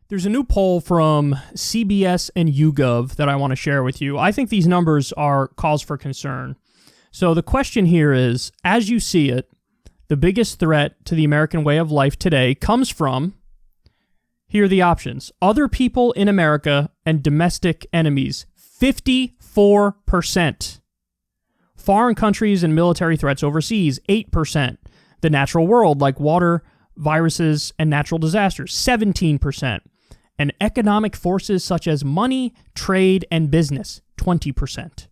There's a new poll from CBS and YouGov that I want to share with you. I think these numbers are cause for concern. So the question here is, as you see it, the biggest threat to the American way of life today comes from, here are the options, other people in America and domestic enemies, 54%. Foreign countries and military threats overseas, 8%. The natural world, like water, viruses, and natural disasters, 17%. And economic forces such as money, trade, and business, 20%.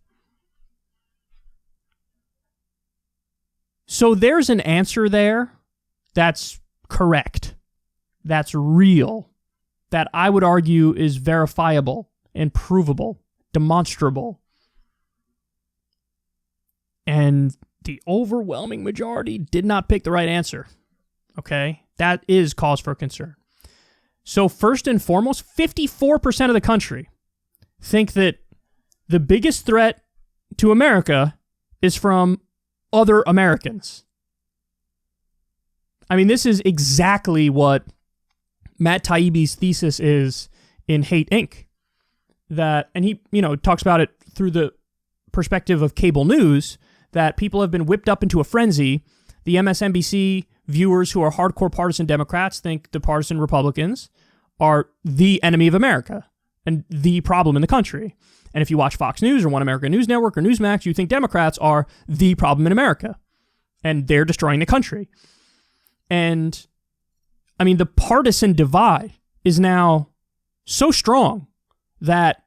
So there's an answer there that's correct, that's real, that I would argue is verifiable and provable, demonstrable. And the overwhelming majority did not pick the right answer. Okay? That is cause for concern. So first and foremost, 54% of the country think that the biggest threat to America is from other Americans. I mean, this is exactly what Matt Taibbi's thesis is in Hate Inc. And he, talks about it through the perspective of cable news, that people have been whipped up into a frenzy. The MSNBC viewers who are hardcore partisan Democrats think the partisan Republicans are the enemy of America and the problem in the country. And if you watch Fox News or One America News Network or Newsmax, you think Democrats are the problem in America and they're destroying the country. And I mean, the partisan divide is now so strong that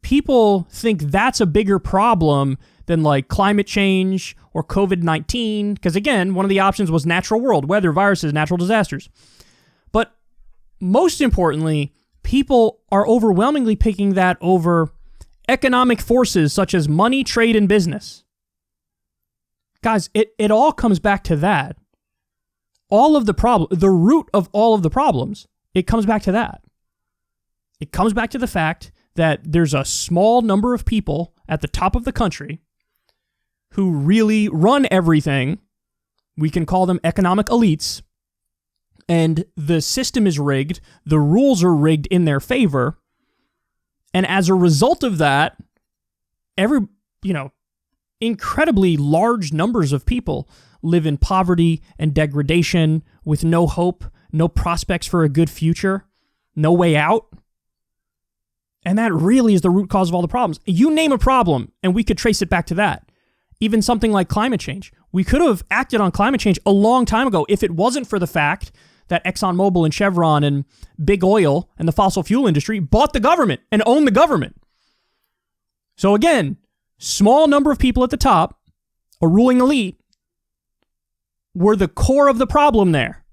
people think that's a bigger problem than like climate change or COVID-19. Because again, one of the options was natural world, weather, viruses, natural disasters. But most importantly, people are overwhelmingly picking that over economic forces such as money, trade, and business. Guys, it all comes back to that. All of the root of all of the problems, it comes back to that. It comes back to the fact that there's a small number of people at the top of the country who really run everything. We can call them economic elites. And the system is rigged. The rules are rigged in their favor. And as a result of that, incredibly large numbers of people live in poverty and degradation with no hope, no prospects for a good future, no way out. And that really is the root cause of all the problems. You name a problem, and we could trace it back to that. Even something like climate change. We could have acted on climate change a long time ago if it wasn't for the fact that ExxonMobil and Chevron and big oil and the fossil fuel industry bought the government and owned the government. So again, small number of people at the top, a ruling elite, were the core of the problem there.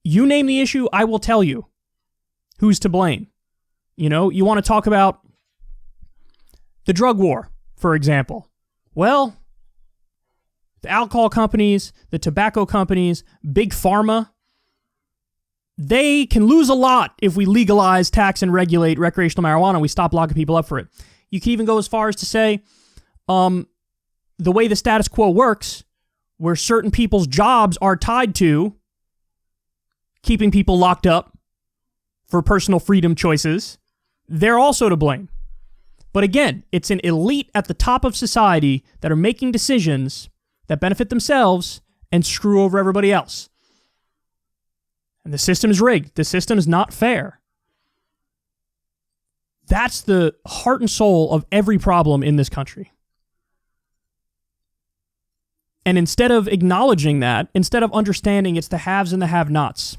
You name the issue, I will tell you who's to blame. You want to talk about the drug war, for example. Well, the alcohol companies, the tobacco companies, big pharma, they can lose a lot if we legalize, tax, and regulate recreational marijuana and we stop locking people up for it. You can even go as far as to say, the way the status quo works, where certain people's jobs are tied to keeping people locked up for personal freedom choices, they're also to blame. But again, it's an elite at the top of society that are making decisions that benefit themselves and screw over everybody else. And the system is rigged. The system is not fair. That's the heart and soul of every problem in this country. And instead of acknowledging that, instead of understanding it's the haves and the have-nots,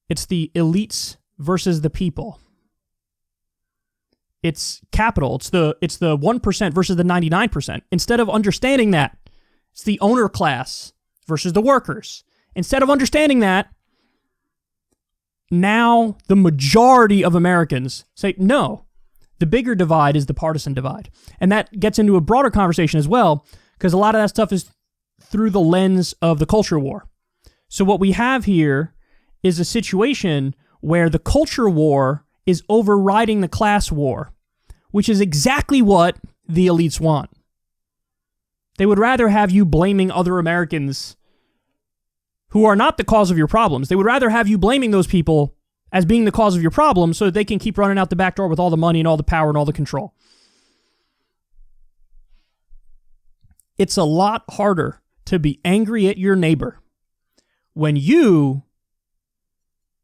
it's the elites versus the people. It's capital. It's the 1% versus the 99%. Instead of understanding that, it's the owner class versus the workers. Instead of understanding that, now the majority of Americans say, no, the bigger divide is the partisan divide. And that gets into a broader conversation as well, because a lot of that stuff is through the lens of the culture war. So what we have here is a situation where the culture war is overriding the class war, which is exactly what the elites want. They would rather have you blaming other Americans who are not the cause of your problems. They would rather have you blaming those people as being the cause of your problems so that they can keep running out the back door with all the money and all the power and all the control. It's a lot harder to be angry at your neighbor when you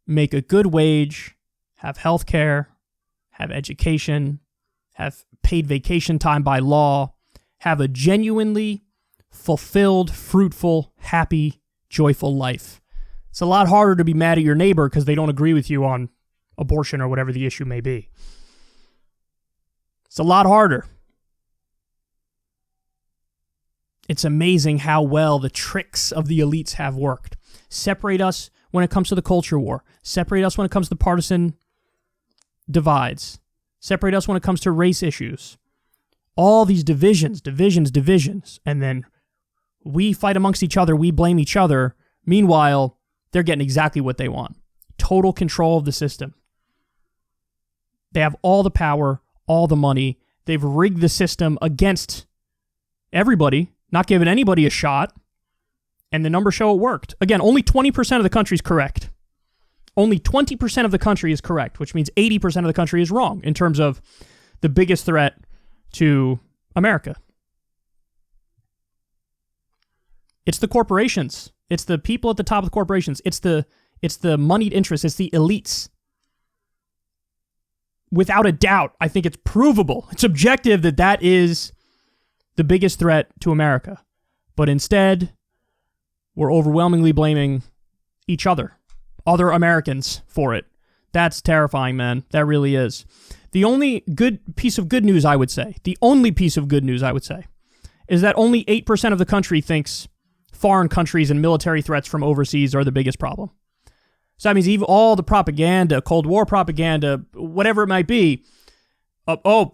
make a good wage, have health care, have education, have paid vacation time by law, have a genuinely fulfilled, fruitful, happy, joyful life. It's a lot harder to be mad at your neighbor because they don't agree with you on abortion or whatever the issue may be. It's a lot harder. It's amazing how well the tricks of the elites have worked. Separate us when it comes to the culture war. Separate us when it comes to partisan divides. Separate us when it comes to race issues. All these divisions. And then we fight amongst each other. We blame each other. Meanwhile, they're getting exactly what they want. Total control of the system. They have all the power, all the money. They've rigged the system against everybody, not giving anybody a shot. And the numbers show it worked. Again, only 20% of the country is correct. Only 20% of the country is correct, which means 80% of the country is wrong in terms of the biggest threat to America. It's the corporations. It's the people at the top of the corporations. It's the moneyed interests. It's the elites. Without a doubt, I think it's provable. It's objective that is the biggest threat to America. But instead, we're overwhelmingly blaming each other, other Americans, for it. That's terrifying, man. That really is. The only piece of good news, I would say, is that only 8% of the country thinks foreign countries and military threats from overseas are the biggest problem. So that means even all the propaganda, Cold War propaganda, whatever it might be,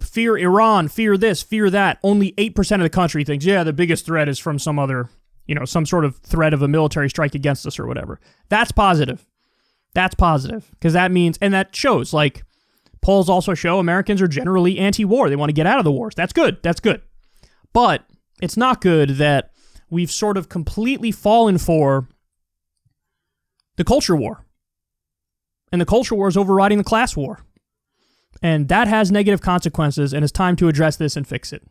fear Iran, fear this, fear that, only 8% of the country thinks, yeah, the biggest threat is from some other, some sort of threat of a military strike against us or whatever. That's positive. That's positive. Because that means, and that shows, polls also show Americans are generally anti-war. They want to get out of the wars. That's good. That's good. But it's not good that we've sort of completely fallen for the culture war. And the culture war is overriding the class war. And that has negative consequences, and it's time to address this and fix it.